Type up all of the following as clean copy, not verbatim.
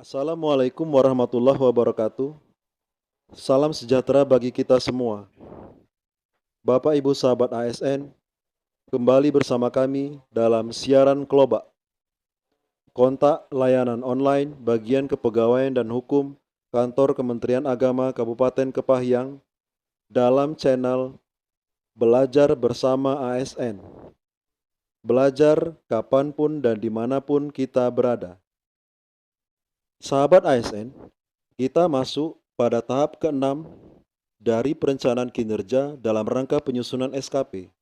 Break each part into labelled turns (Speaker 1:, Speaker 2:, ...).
Speaker 1: Assalamualaikum warahmatullahi wabarakatuh. Salam sejahtera bagi kita semua. Bapak Ibu sahabat ASN, kembali bersama kami dalam siaran Kelobak, kontak layanan online bagian kepegawaian dan hukum Kantor Kementerian Agama Kabupaten Kepahyang dalam channel Belajar Bersama ASN. Belajar kapanpun dan dimanapun kita berada. Sahabat ASN, kita masuk pada tahap ke-6 dari perencanaan kinerja dalam rangka penyusunan SKP,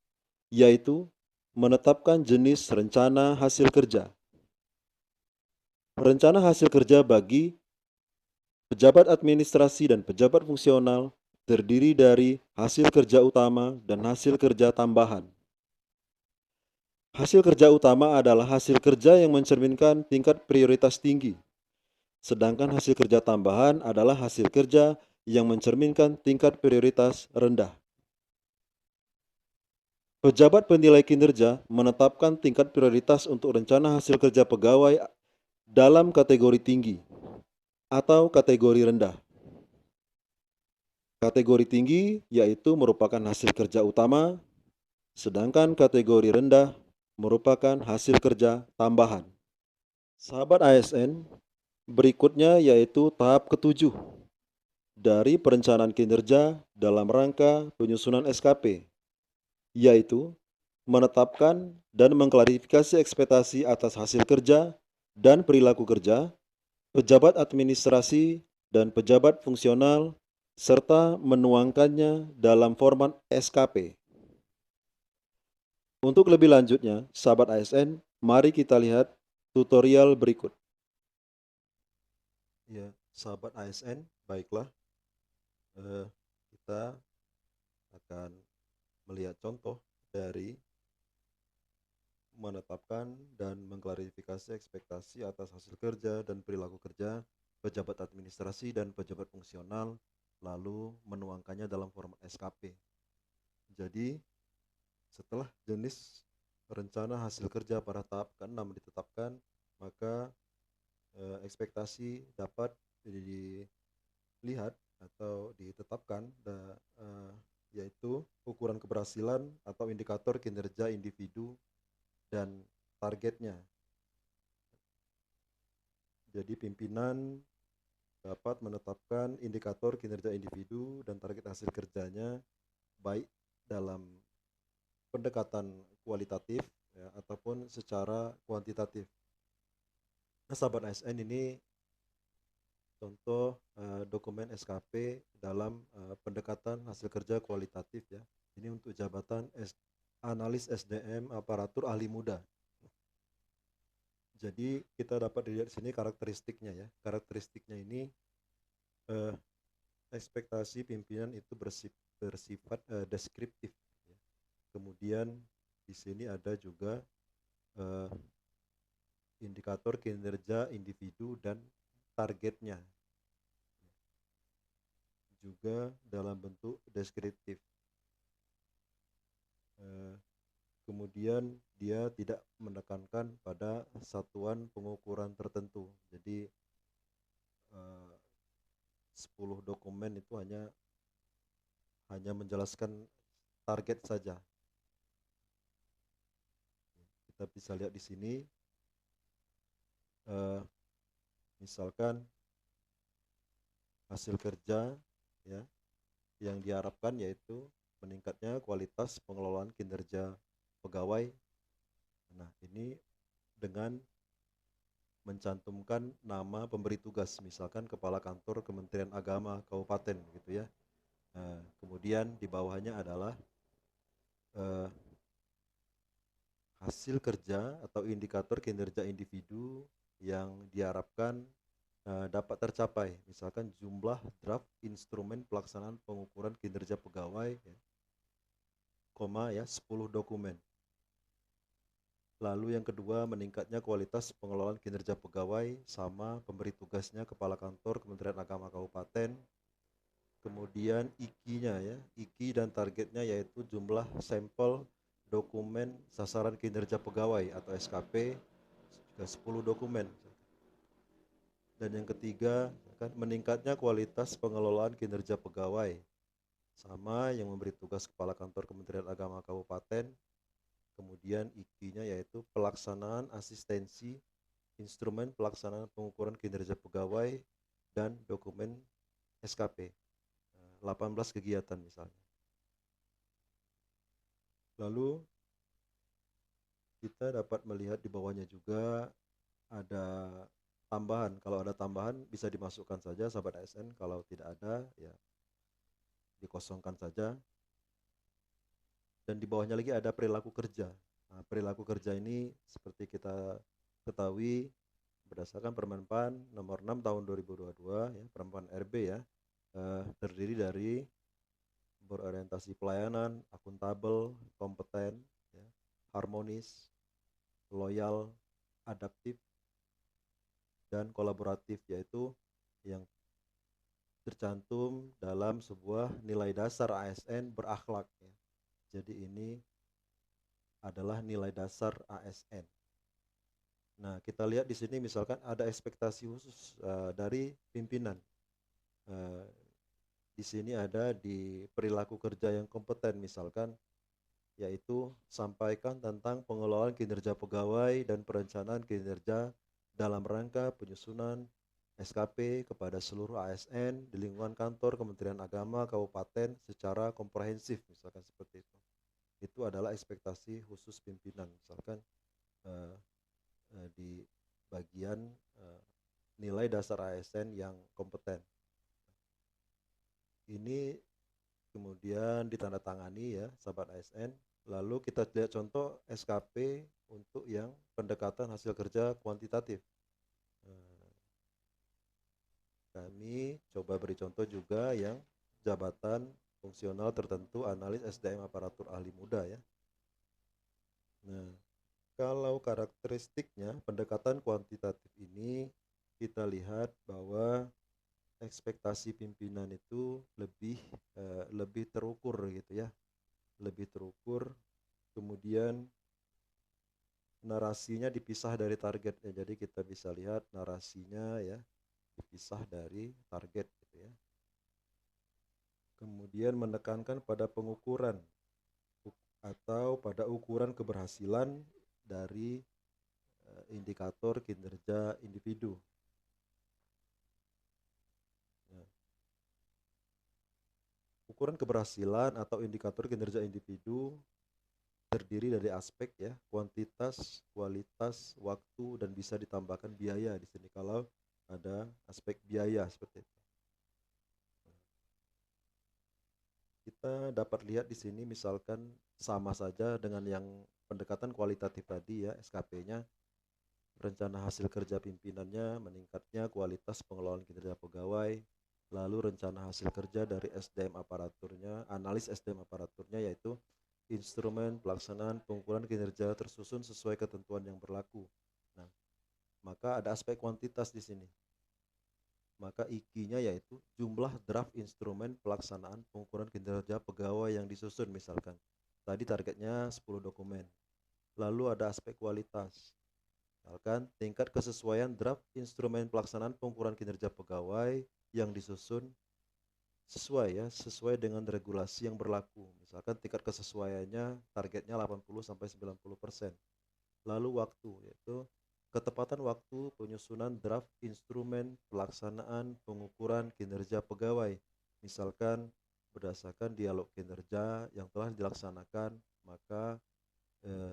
Speaker 1: yaitu menetapkan jenis rencana hasil kerja. Rencana hasil kerja bagi pejabat administrasi dan pejabat fungsional terdiri dari hasil kerja utama dan hasil kerja tambahan. Hasil kerja utama adalah hasil kerja yang mencerminkan tingkat prioritas tinggi, sedangkan hasil kerja tambahan adalah hasil kerja yang mencerminkan tingkat prioritas rendah. Pejabat penilai kinerja menetapkan tingkat prioritas untuk rencana hasil kerja pegawai dalam kategori tinggi atau kategori rendah. Kategori tinggi yaitu merupakan hasil kerja utama, sedangkan kategori rendah merupakan hasil kerja tambahan. Sahabat ASN, berikutnya yaitu tahap ketujuh dari perencanaan kinerja dalam rangka penyusunan SKP, yaitu menetapkan dan mengklarifikasi ekspektasi atas hasil kerja dan perilaku kerja, pejabat administrasi dan pejabat fungsional, serta menuangkannya dalam format SKP. Untuk lebih lanjutnya, sahabat ASN, mari kita lihat tutorial berikut. Ya, sahabat ASN, baiklah, kita akan melihat contoh dari menetapkan dan mengklarifikasi ekspektasi atas hasil kerja dan perilaku kerja pejabat administrasi dan pejabat fungsional, lalu menuangkannya dalam format SKP. Jadi, setelah jenis rencana hasil kerja pada tahap ke-6 ditetapkan, maka ekspektasi dapat dilihat atau ditetapkan, yaitu ukuran keberhasilan atau indikator kinerja individu dan targetnya. Jadi pimpinan dapat menetapkan indikator kinerja individu dan target hasil kerjanya baik dalam pendekatan kualitatif ya, ataupun secara kuantitatif. Nah, sahabat ASN, ini contoh dokumen SKP dalam pendekatan hasil kerja kualitatif ya. Ini untuk jabatan analis SDM aparatur ahli muda. Jadi kita dapat dilihat di sini karakteristiknya ya. Karakteristiknya ini ekspektasi pimpinan itu bersifat deskriptif. Ya. Kemudian di sini ada juga indikator kinerja individu dan targetnya juga dalam bentuk deskriptif. Kemudian dia tidak menekankan pada satuan pengukuran tertentu. Jadi 10 dokumen itu hanya menjelaskan target saja. Kita bisa lihat di sini, misalkan hasil kerja ya yang diharapkan yaitu meningkatnya kualitas pengelolaan kinerja pegawai. Nah, ini dengan mencantumkan nama pemberi tugas, misalkan Kepala Kantor Kementerian Agama Kabupaten gitu ya. Nah, kemudian di bawahnya adalah hasil kerja atau indikator kinerja individu yang diharapkan dapat tercapai, misalkan jumlah draft instrumen pelaksanaan pengukuran kinerja pegawai ya, 10 dokumen. Lalu yang kedua, meningkatnya kualitas pengelolaan kinerja pegawai sama pemberi tugasnya Kepala Kantor Kementerian Agama Kabupaten. Kemudian IKI-nya ya, IKI dan targetnya yaitu jumlah sampel dokumen sasaran kinerja pegawai atau SKP 10 dokumen. Dan yang ketiga, kan meningkatnya kualitas pengelolaan kinerja pegawai, sama yang memberi tugas Kepala Kantor Kementerian Agama Kabupaten. Kemudian IKI-nya yaitu pelaksanaan asistensi instrumen pelaksanaan pengukuran kinerja pegawai dan dokumen SKP. 18 kegiatan misalnya. Lalu kita dapat melihat di bawahnya juga ada tambahan. Kalau ada tambahan bisa dimasukkan saja sahabat ASN, kalau tidak ada ya dikosongkan saja. Dan di bawahnya lagi ada perilaku kerja. Nah, perilaku kerja ini seperti kita ketahui berdasarkan Permenpan nomor 6 tahun 2022 ya, Permenpan RB ya, terdiri dari berorientasi pelayanan, akuntabel, kompeten, ya, harmonis, loyal, adaptif, dan kolaboratif, yaitu yang tercantum dalam sebuah nilai dasar ASN berakhlak ya. Jadi ini adalah nilai dasar ASN. Nah, kita lihat di sini misalkan ada ekspektasi khusus dari pimpinan. Di sini ada di perilaku kerja yang kompeten misalkan, yaitu sampaikan tentang pengelolaan kinerja pegawai dan perencanaan kinerja dalam rangka penyusunan SKP kepada seluruh ASN di lingkungan kantor Kementerian Agama Kabupaten secara komprehensif, misalkan seperti itu. Itu adalah ekspektasi khusus pimpinan, misalkan di bagian nilai dasar ASN yang kompeten. Ini kemudian ditandatangani ya sahabat ASN. Lalu kita lihat contoh SKP untuk yang pendekatan hasil kerja kuantitatif. Kami coba beri contoh juga yang jabatan fungsional tertentu analis SDM aparatur ahli muda ya. Nah, kalau karakteristiknya pendekatan kuantitatif ini kita lihat bahwa ekspektasi pimpinan itu lebih terukur gitu ya, lebih terukur. Kemudian narasinya dipisah dari targetnya, jadi kita bisa lihat narasinya ya dipisah dari target gitu ya. Kemudian menekankan pada pengukuran atau pada ukuran keberhasilan dari indikator kinerja individu. Ukuran keberhasilan atau indikator kinerja individu terdiri dari aspek ya, kuantitas, kualitas, waktu, dan bisa ditambahkan biaya di sini kalau ada aspek biaya seperti itu. Kita dapat lihat di sini misalkan sama saja dengan yang pendekatan kualitatif tadi ya, SKP-nya, rencana hasil kerja pimpinannya, meningkatnya kualitas pengelolaan kinerja pegawai, lalu rencana hasil kerja dari SDM aparaturnya, analis SDM aparaturnya, yaitu instrumen pelaksanaan pengukuran kinerja tersusun sesuai ketentuan yang berlaku. Nah, maka ada aspek kuantitas di sini. Maka IKI-nya yaitu jumlah draft instrumen pelaksanaan pengukuran kinerja pegawai yang disusun misalkan. Tadi targetnya 10 dokumen. Lalu ada aspek kualitas. Misalkan tingkat kesesuaian draft instrumen pelaksanaan pengukuran kinerja pegawai yang disusun sesuai dengan regulasi yang berlaku. Misalkan tingkat kesesuaiannya targetnya 80-90%. Lalu waktu, yaitu ketepatan waktu penyusunan draft instrumen pelaksanaan pengukuran kinerja pegawai. Misalkan berdasarkan dialog kinerja yang telah dilaksanakan, maka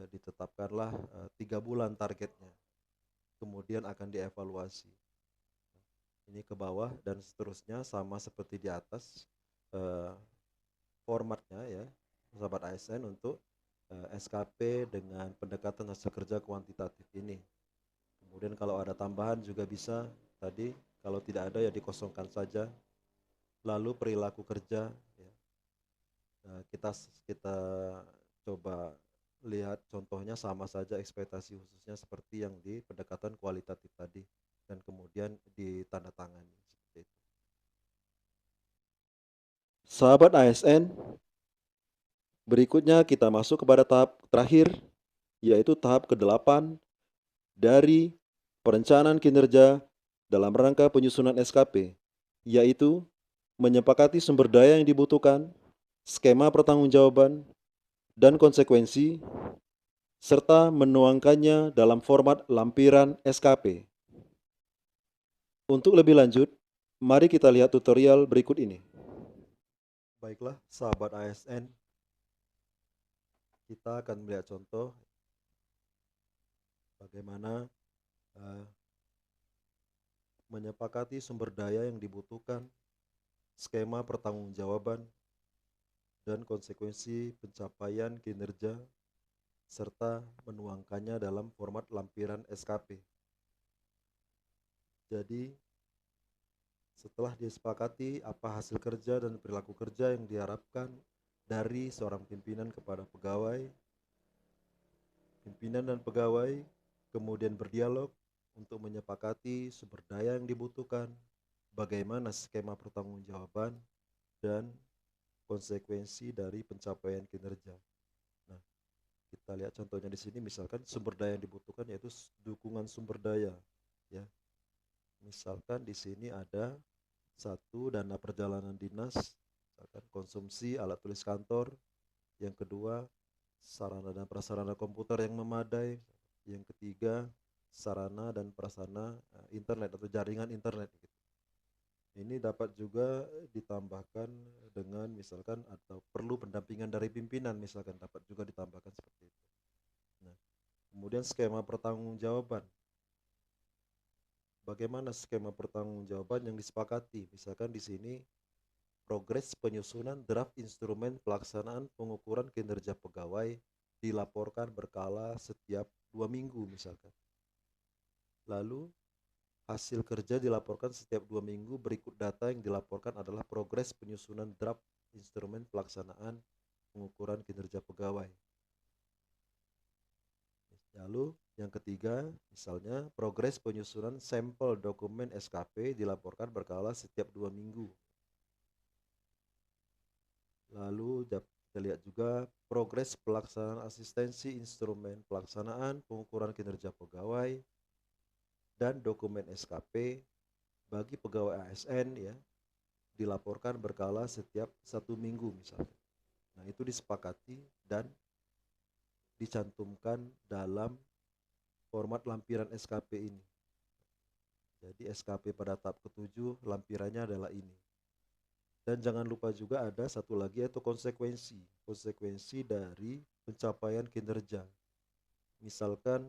Speaker 1: ditetapkanlah 3 bulan targetnya. Kemudian akan dievaluasi. Ini ke bawah dan seterusnya sama seperti di atas formatnya ya sahabat ASN untuk SKP dengan pendekatan hasil kerja kuantitatif ini. Kemudian kalau ada tambahan juga bisa tadi, kalau tidak ada ya dikosongkan saja. Lalu perilaku kerja ya. Kita coba lihat contohnya sama saja ekspektasi khususnya seperti yang di pendekatan kualitatif tadi dan kemudian ditandatangani seperti itu. Sahabat ASN, berikutnya kita masuk kepada tahap terakhir, yaitu tahap ke-8 dari perencanaan kinerja dalam rangka penyusunan SKP, yaitu menyepakati sumber daya yang dibutuhkan, skema pertanggungjawaban, dan konsekuensi, serta menuangkannya dalam format lampiran SKP. Untuk lebih lanjut, mari kita lihat tutorial berikut ini. Baiklah, sahabat ASN, kita akan melihat contoh bagaimana menyepakati sumber daya yang dibutuhkan, skema pertanggungjawaban, dan konsekuensi pencapaian kinerja, serta menuangkannya dalam format lampiran SKP. Jadi, setelah disepakati apa hasil kerja dan perilaku kerja yang diharapkan dari seorang pimpinan kepada pegawai, pimpinan dan pegawai kemudian berdialog untuk menyepakati sumber daya yang dibutuhkan, bagaimana skema pertanggungjawaban, dan konsekuensi dari pencapaian kinerja. Nah, kita lihat contohnya di sini, misalkan sumber daya yang dibutuhkan yaitu dukungan sumber daya, ya. Misalkan di sini ada satu, dana perjalanan dinas, misalkan konsumsi alat tulis kantor. Yang kedua, sarana dan prasarana komputer yang memadai. Yang ketiga, sarana dan prasarana internet atau jaringan internet. Ini dapat juga ditambahkan dengan misalkan atau perlu pendampingan dari pimpinan, misalkan dapat juga ditambahkan seperti itu. Nah, kemudian skema pertanggungjawaban. Bagaimana skema pertanggungjawaban yang disepakati? Misalkan di sini progres penyusunan draft instrumen pelaksanaan pengukuran kinerja pegawai dilaporkan berkala setiap 2 minggu misalkan. Lalu hasil kerja dilaporkan setiap 2 minggu. Berikut data yang dilaporkan adalah progres penyusunan draft instrumen pelaksanaan pengukuran kinerja pegawai. Lalu yang ketiga, misalnya progres penyusunan sampel dokumen SKP dilaporkan berkala setiap 2 minggu. Lalu kita lihat juga progres pelaksanaan asistensi instrumen pelaksanaan pengukuran kinerja pegawai dan dokumen SKP bagi pegawai ASN, ya, dilaporkan berkala setiap 1 minggu misalnya. Nah, itu disepakati dan dicantumkan dalam format lampiran SKP ini. Jadi SKP pada tahap ke-7 lampirannya adalah ini. Dan jangan lupa juga ada satu lagi yaitu konsekuensi dari pencapaian kinerja. Misalkan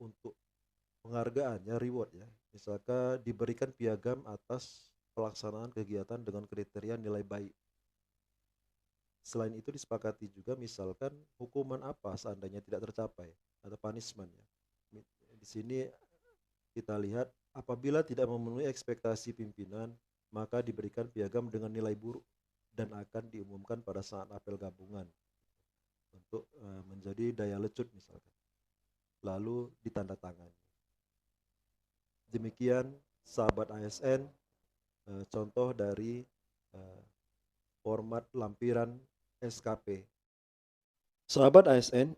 Speaker 1: untuk penghargaannya, reward, ya, misalkan diberikan piagam atas pelaksanaan kegiatan dengan kriteria nilai baik. Selain itu disepakati juga misalkan hukuman apa seandainya tidak tercapai atau punishment, ya. Di sini kita lihat apabila tidak memenuhi ekspektasi pimpinan, maka diberikan piagam dengan nilai buruk dan akan diumumkan pada saat apel gabungan untuk menjadi daya lecut misalkan. Lalu ditandatangani. Demikian sahabat ASN, contoh dari format lampiran SKP. Sahabat ASN,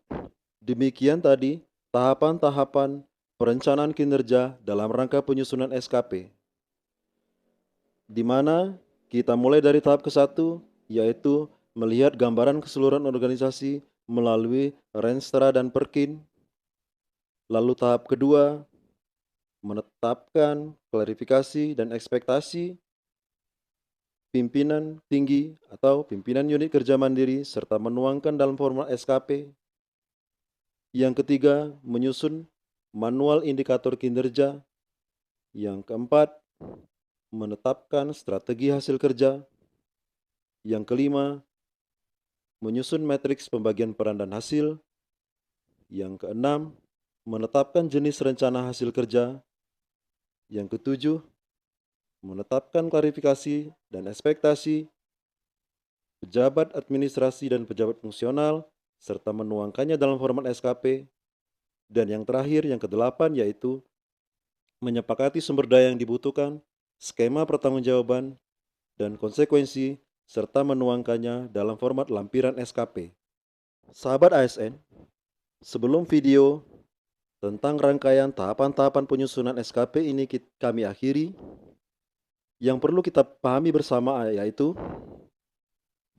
Speaker 1: demikian tadi tahapan-tahapan perencanaan kinerja dalam rangka penyusunan SKP, di mana kita mulai dari tahap ke-1, yaitu melihat gambaran keseluruhan organisasi melalui Renstra dan Perkin. Lalu tahap kedua, menetapkan klarifikasi dan ekspektasi pimpinan tinggi atau pimpinan unit kerja mandiri serta menuangkan dalam format SKP. Yang ketiga, menyusun manual indikator kinerja. Yang keempat, menetapkan strategi hasil kerja. Yang kelima, menyusun matriks pembagian peran dan hasil. Yang keenam, menetapkan jenis rencana hasil kerja. Yang ketujuh, menetapkan klarifikasi dan ekspektasi pejabat administrasi dan pejabat fungsional, serta menuangkannya dalam format SKP. Dan yang terakhir, yang ke-8, yaitu menyepakati sumber daya yang dibutuhkan, skema pertanggungjawaban, dan konsekuensi, serta menuangkannya dalam format lampiran SKP. Sahabat ASN, sebelum video Tentang rangkaian tahapan-tahapan penyusunan SKP ini kami akhiri. Yang perlu kita pahami bersama yaitu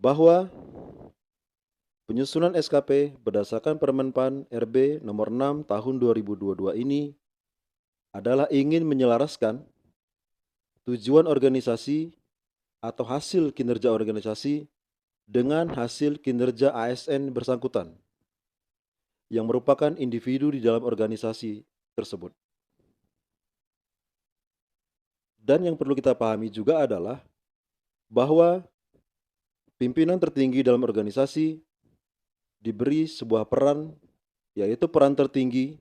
Speaker 1: bahwa penyusunan SKP berdasarkan Permenpan RB nomor 6 tahun 2022 ini adalah ingin menyelaraskan tujuan organisasi atau hasil kinerja organisasi dengan hasil kinerja ASN bersangkutan yang merupakan individu di dalam organisasi tersebut. Dan yang perlu kita pahami juga adalah bahwa pimpinan tertinggi dalam organisasi diberi sebuah peran, yaitu peran tertinggi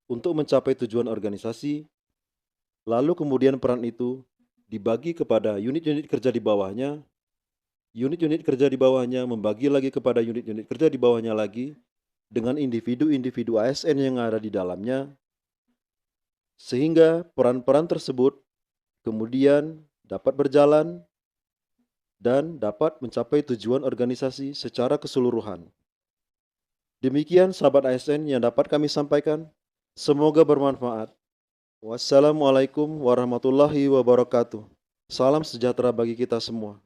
Speaker 1: untuk mencapai tujuan organisasi, lalu kemudian peran itu dibagi kepada unit-unit kerja di bawahnya, unit-unit kerja di bawahnya membagi lagi kepada unit-unit kerja di bawahnya lagi, dengan individu-individu ASN yang ada di dalamnya, sehingga peran-peran tersebut kemudian dapat berjalan dan dapat mencapai tujuan organisasi secara keseluruhan. Demikian sahabat ASN yang dapat kami sampaikan. Semoga bermanfaat. Wassalamualaikum warahmatullahi wabarakatuh. Salam sejahtera bagi kita semua.